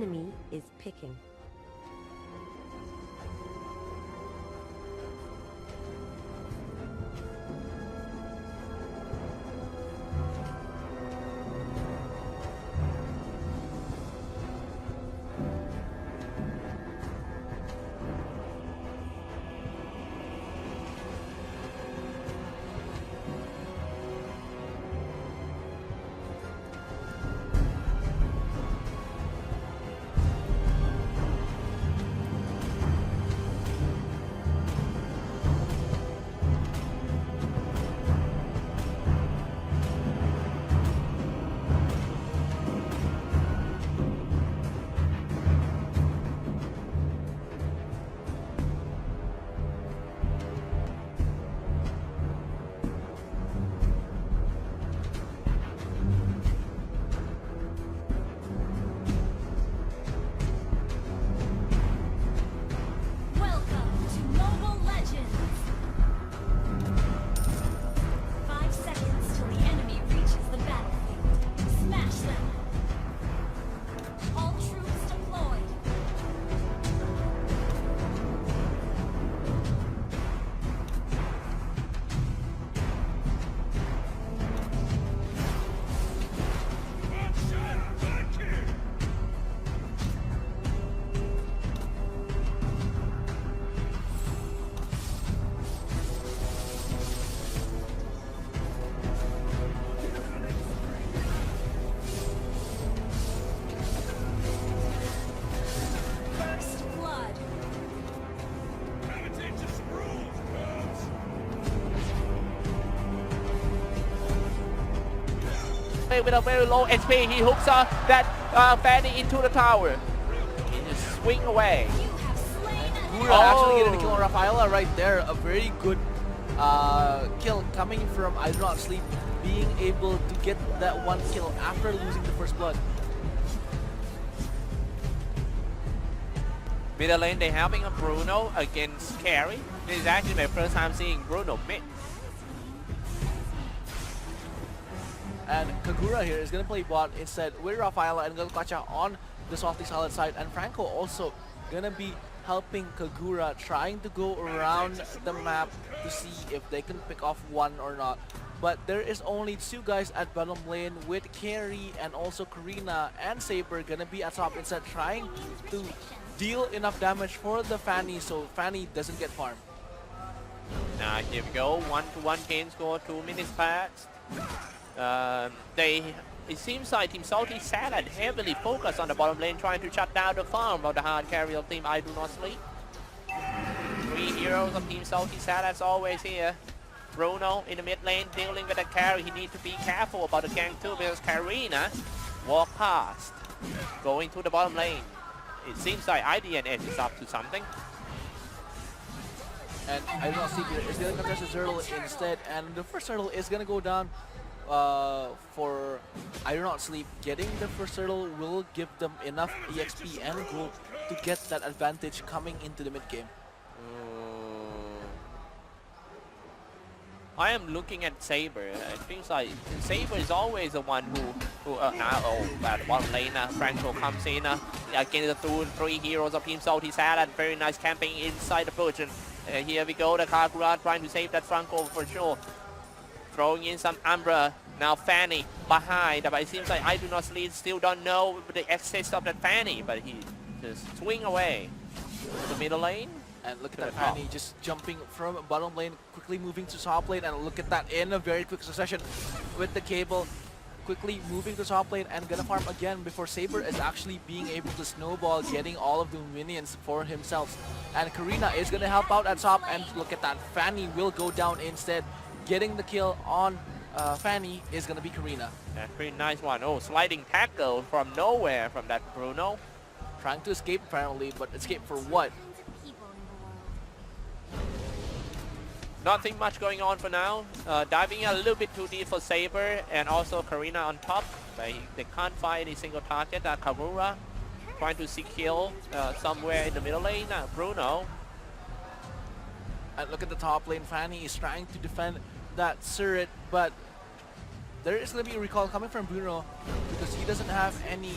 enemy is picking. With a very low HP, he hooks that Fanny into the tower. He just swing away. Kagura actually getting the kill on Rafaela right there. A very good kill coming from Idonotsleep, being able to get that one kill after losing the first blood. Middle lane, they're having a Bruno against Carry. This is actually my first time seeing Bruno mid. And Kagura here is going to play bot instead with Rafaela and Galkacha on the softly solid side. And Franco also going to be helping Kagura, trying to go around the map to see if they can pick off one or not. But there is only two guys at bottom lane with Carry and also Karina and Saber going to be at top instead, trying to deal enough damage for the Fanny so Fanny doesn't get farmed. Now here we go, 1-1 game score, 2 minutes past. It seems like Team Salty Salad heavily focused on the bottom lane, trying to shut down the farm of the hard carry of Team Idonotsleep. 3 heroes of Team Salty Salad's always here. Bruno in the mid lane dealing with the carry. He needs to be careful about the Gang-2 because Karina walked past, going to the bottom lane. It seems like IDNS is up to something. And Idonotsleep is going to contest his hurdle instead, and the first hurdle is going to go down for Idonotsleep. Getting the first hurdle will give them enough EXP and gold to get that advantage coming into the mid game. I am looking at Saber. It seems like Saber is always the one who at the bottom lane, Franco comes in against the 3 heroes of Team Salty Salad. Very nice camping inside the bush. And here we go, the Kagura trying to save that Franco for sure. Throwing in some Umbra. Now Fanny behind, but it seems like Idonotsleep still don't know the access of that Fanny, but he just swing away to the middle lane. And look at that Fanny just jumping from bottom lane, quickly moving to top lane, and look at that in a very quick succession with the cable. Quickly moving to top lane and gonna farm again before Saber is actually being able to snowball, getting all of the minions for himself. And Karina is gonna help out at top, and look at that, Fanny will go down instead. Getting the kill on Fanny is gonna be Karina. Yeah, pretty nice one. Oh, sliding tackle from nowhere from that Bruno. Trying to escape apparently, but escape for what? Nothing much going on for now. Diving a little bit too deep for Saber and also Karina on top. They can't find any single target. Kagura trying to seek kill somewhere in the middle lane. Bruno. And look at the top lane. Fanny is trying to defend that turret, but there is going to be a recall coming from Bruno because he doesn't have any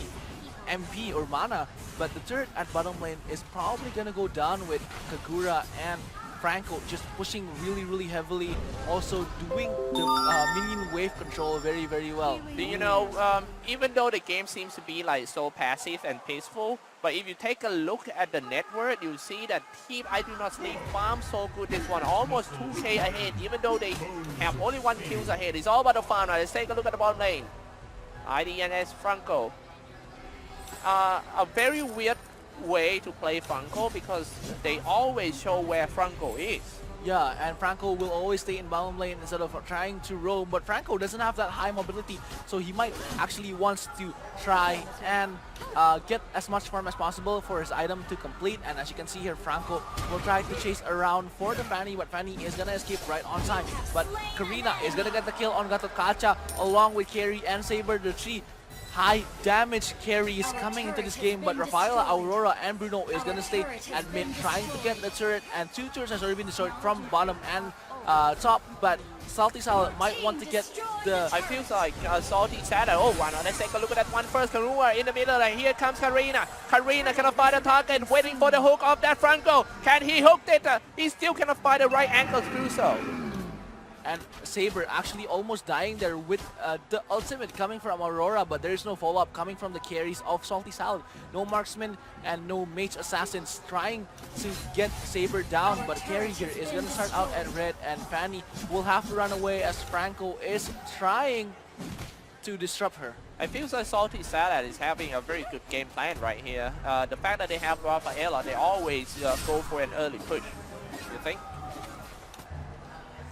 MP or mana, but the turret at bottom lane is probably gonna go down with Kagura and Franco just pushing really heavily, also doing the minion wave control very well. You know, even though the game seems to be like so passive and peaceful, but if you take a look at the network, you see that Team Idonotsleep farm so good this one, almost 2k ahead, even though they have only 1 kills ahead. It's all about the farm now. Let's take a look at the bottom lane. IDNS Franco. A very weird way to play Franco because they always show where Franco is. Yeah, and Franco will always stay in bottom lane instead of trying to roam, but Franco doesn't have that high mobility, so he might actually wants to try and get as much farm as possible for his item to complete. And as you can see here, Franco will try to chase around for the Fanny, but Fanny is gonna escape right on time. But Karina is gonna get the kill on Gatotkacha along with Carry and Saber, the 3 high damage carries coming into this game, but Rafaela, Aurora, and Bruno is gonna stay at mid trying to get the turret, and 2 turrets has already been destroyed from bottom and top, but Salty Salad might want to get the... I feel like Salty Salad, oh why not, let's take a look at that one first. Karua in the middle, and here comes Karina. Karina cannot find the target, waiting for the hook of that Franco. Can he hook it? He still cannot find the right angle to do so. And Saber actually almost dying there with the ultimate coming from Aurora, but there is no follow-up coming from the carries of Salty Salad. No marksman and no mage assassins trying to get Saber down, but carry here is going to start out at red, and Fanny will have to run away as Franco is trying to disrupt her. I feel like Salty Salad is having a very good game plan right here. The fact that they have Rafaela, they always go for an early push. You think?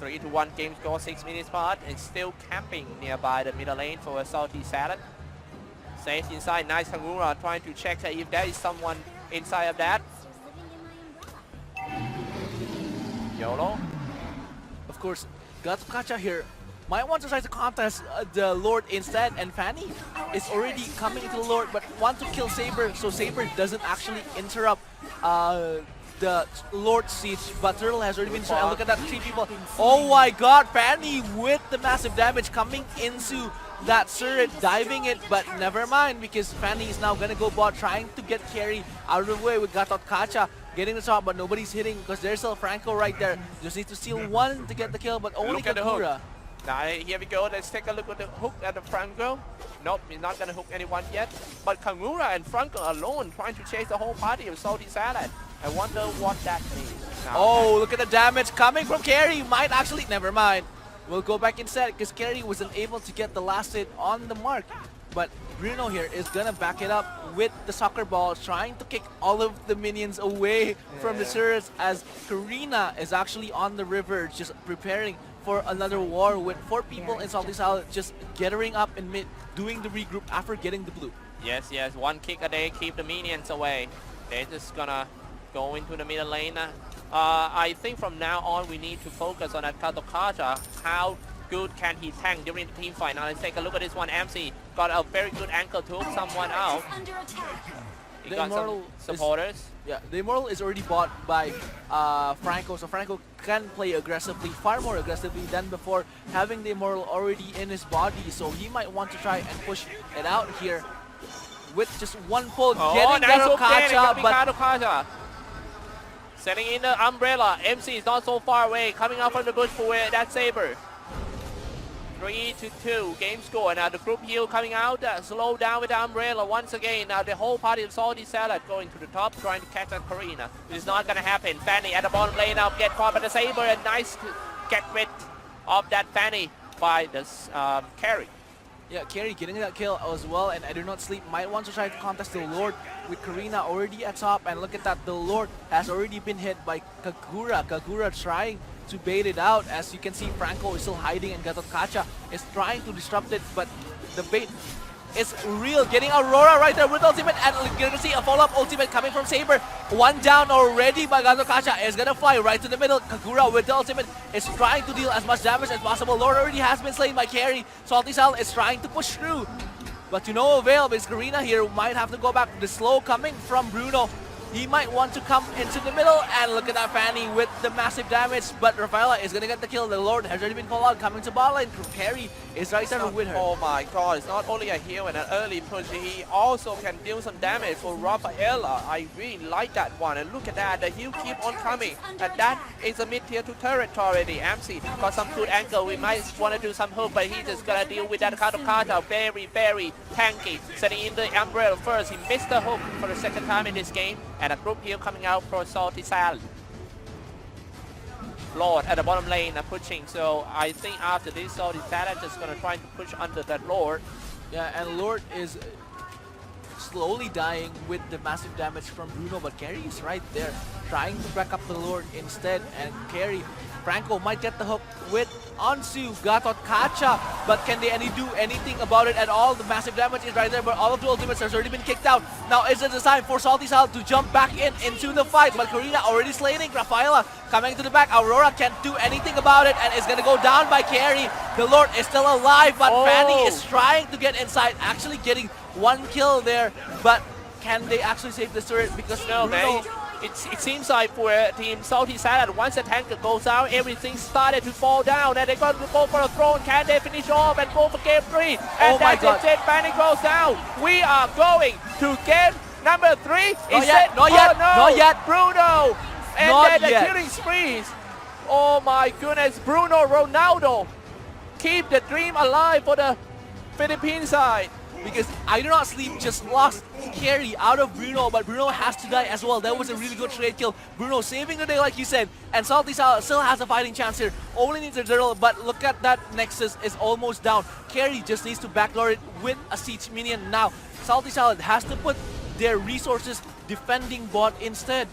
3-1 game score, 6 minutes part, and still camping nearby the middle lane for a Salty Salad. Safe inside, nice Kagura trying to check if there is someone inside of that. YOLO. Of course, Gatotkacha here might want to try to contest the Lord instead, and Fanny is already coming to the Lord, but want to kill Saber, so Saber doesn't actually interrupt the Lord siege, but Turtle has already been destroyed. Look at that, 3 people. Oh my god, Fanny with the massive damage coming into that turret, diving it, but never mind because Fanny is now gonna go bot trying to get carry out of the way with Gatotkacha getting the top, but nobody's hitting because there's still Franco right there. Just need to steal 1 to get the kill, but only Kagura. Now here we go, let's take a look at the hook at the Franco. Nope, he's not gonna hook anyone yet. But Kagura and Franco alone trying to chase the whole party of Salty Salad. I wonder what that means. Oh, look at the damage coming from Carry. Might actually, never mind. We'll go back instead because Carry wasn't able to get the last hit on the mark. But Bruno here is gonna back it up with the soccer ball, trying to kick all of the minions away from the turrets as Karina is actually on the river just preparing for another war with 4 people in Salty Salad just gathering up in mid, doing the regroup after getting the blue. Yes, 1 kick a day, keep the minions away. They're just gonna go into the middle lane. I think from now on we need to focus on that Gatotkacha. How good can he tank during the team fight? Now let's take a look at this one. MC got a very good ankle to hook someone out. He got some supporters. The Immortal is already bought by Franco, so Franco can play aggressively, far more aggressively than before, having the Immortal already in his body, so he might want to try and push it out here with just 1 pull, getting Gatotkacha, but Gatotkacha. Setting in the umbrella. MC is not so far away. Coming out from the bush for that Saber. 3-2 game score. Now the group heal coming out. Slow down with the umbrella once again. Now the whole party of Salty Salad going to the top, trying to catch that Karina. It is not going to happen. Fanny at the bottom lane now. Get caught by the Saber. A nice get rid of that Fanny by this Carry. Yeah, Carry getting that kill as well, and Idonotsleep might want to try to contest the Lord with Karina already at top, and look at that, the Lord has already been hit by Kagura. Kagura trying to bait it out. As you can see, Franco is still hiding and Gatotkacha is trying to disrupt it, but the bait is real. Getting Aurora right there with ultimate, and you're gonna see a follow-up ultimate coming from Saber. 1 down already by Gatotkacha is gonna fly right to the middle. Kagura with the ultimate is trying to deal as much damage as possible. Lord already has been slain by Carry. Salty Salad is trying to push through, but to no avail because Karina here might have to go back. The slow coming from Bruno He might want to come into the middle, and look at that Fanny with the massive damage, but Rafaela is gonna get the kill. The Lord has already been called out, coming to bot lane. Carry is right there with her. Oh my god, it's not only a heal and an early push, he also can deal some damage for Rafaela. I really like that one, and look at that, the heal keep on coming, and that is a mid tier 2 turret already. MC got some good angle, we might want to do some hook, but he's just gonna deal with that Kata. Very, very tanky. Setting in the umbrella first, he missed the hook for the second time in this game, and a group heal coming out for Salty Salad. Lord at the bottom lane are pushing, so I think after this Salty Salad just gonna try to push under that Lord. Yeah, and Lord is slowly dying with the massive damage from Bruno, but Carry is right there trying to back up the Lord instead, and Carry, Franco might get the hook with Ansu, Gatot Kacha, but can they do anything about it at all? The massive damage is right there, but all of the ultimates has already been kicked out. Now is it the time for Salty Salad to jump back into the fight, but Karina already slaying. Rafaela coming to the back. Aurora can't do anything about it, and is gonna go down by Carry. The Lord is still alive, but Fanny is trying to get inside, actually getting one kill there, but can they actually save the turret? Because no, Bruno, it seems like for Team Salty Salad, once the tanker goes out, everything started to fall down, and they're going to go for a throne. Can they finish off and go for game 3? And that's it, Fanny goes down. We are going to game number 3. Not yet. Bruno, and Not then the yet. killing sprees. Oh my goodness, Bruno Ronaldo, keep the dream alive for the Philippine side. because Idonotsleep just lost Carry out of Bruno, but Bruno has to die as well. That was a really good trade kill. Bruno saving the day like you said, and Salty Salad still has a fighting chance here. Only needs a turtle, but look at that Nexus is almost down. Carry just needs to backdoor it with a siege minion now. Salty Salad has to put their resources defending bot instead.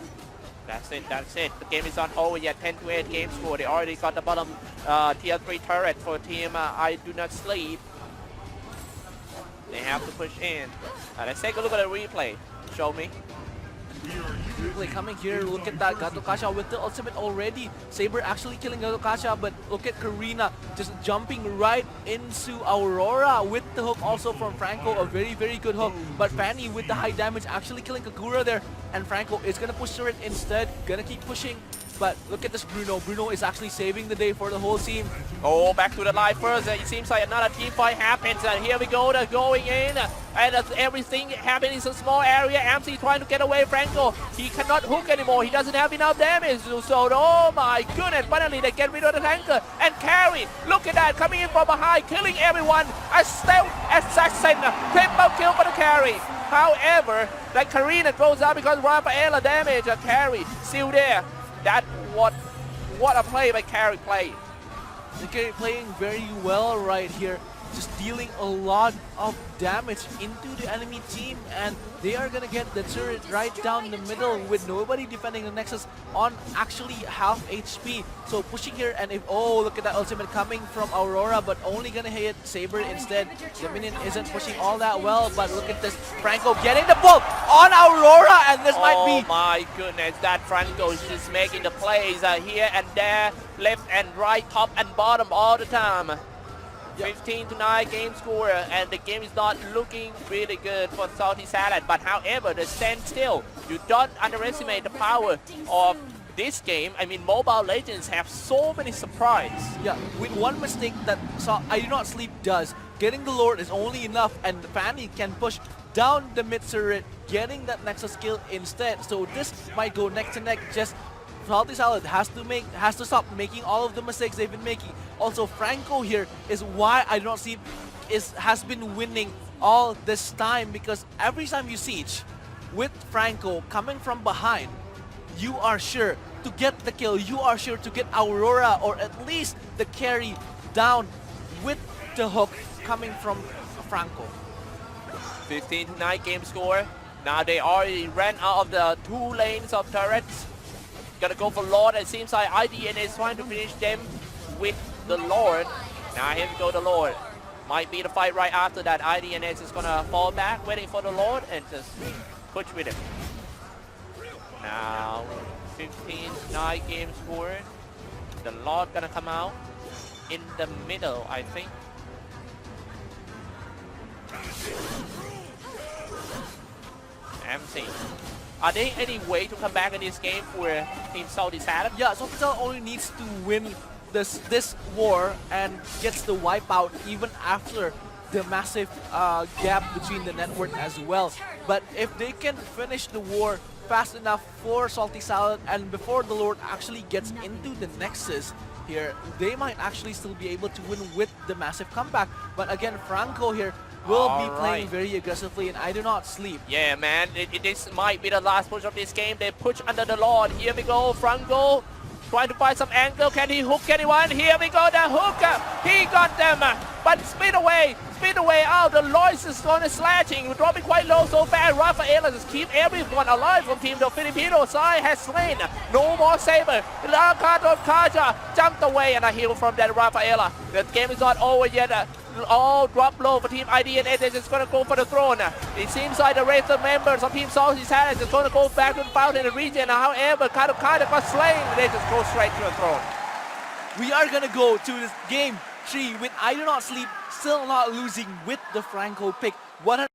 That's it. The game is not over yet. 10-8 game score. They already got the bottom tier 3 turret for team Idonotsleep. They have to push in. Let's take a look at the replay. Show me. Replay coming here. Look at that. Gatot Kacha with the ultimate already. Saber actually killing Gatot Kacha, but look at Karina just jumping right into Aurora with the hook also from Franco. A very, very good hook. But Fanny with the high damage actually killing Kagura there. And Franco is going to push through it instead. Gonna keep pushing. But look at this Bruno. Bruno is actually saving the day for the whole team. Oh, back to the live first. It seems like another team fight happens. And here we go. They're going in. And everything happening in a small area. MC trying to get away. Franco, he cannot hook anymore. He doesn't have enough damage. So, oh my goodness. Finally, they get rid of the tanker. And Carry, look at that. Coming in from behind, killing everyone. A stealth assassin. Triple kill for the Carry. However, that Karina goes out because Rafaela damage. Carry still there. That what a play by Carry played. The Carry playing very well right here. Just dealing a lot of damage into the enemy team, and they are gonna get the turret right down the middle with nobody defending the Nexus on actually half HP. So pushing here, and if look at that ultimate coming from Aurora, but only gonna hit Saber instead. The minion isn't pushing all that well, but look at this, Franco getting the pull on Aurora, and this might be. Oh my goodness, that Franco is just making the plays here and there, left and right, top and bottom all the time. 15-9 game score, and the game is not looking really good for Salty Salad. But however, the stand still. You don't underestimate the power of this game. I mean, Mobile Legends have so many surprises. Yeah, with one mistake that Idonotsleep does, getting the Lord is only enough, and Fanny can push down the mid turret, getting that Nexus kill instead. So this might go neck to neck. Just Salty Salad has to stop making all of the mistakes they've been making. Also, Franco here is why Idonotsleep has been winning all this time, because every time you siege with Franco coming from behind, you are sure to get the kill. You are sure to get Aurora or at least the carry down with the hook coming from Franco. 15-9 game score. Now they already ran out of the 2 lanes of turrets. Gonna go for Lord. It seems like IDNS is trying to finish them with the Lord. Now here we go, the Lord. Might be the fight right after that. IDNS is gonna fall back, waiting for the Lord, and just push with him. Now 15-9 game score. The Lord gonna come out in the middle, I think. MC Are there any way to come back in this game for Team Salty Salad? Yeah, so Salty only needs to win this war and gets the wipeout even after the massive gap between the network as well. But if they can finish the war fast enough for Salty Salad and before the Lord actually gets into the Nexus here, they might actually still be able to win with the massive comeback. But again, Franco here will be playing very aggressively, and Idonotsleep. Yeah, man, this might be the last push of this game. They push under the Lord. Here we go, Franco trying to find some angle. Can he hook anyone? Here we go, the hooker. He got them, but spin away. Oh, the Lois is going to slashing, dropping quite low so fast. Rafaela just keep everyone alive from Team the Filipino side has slain. No more Saber. Kaja jumped away and a heal from that Rafaela. The game is not over yet. All drop low for Team IDNS. They're just going to go for the throne. It seems like the rest of members of Team Salty Salad is going to go back to the fountain region. However, Kaja got slain. They just go straight to the throne. We are going to go to this game 3 with Idonotsleep still not losing with the Franco pick. 100%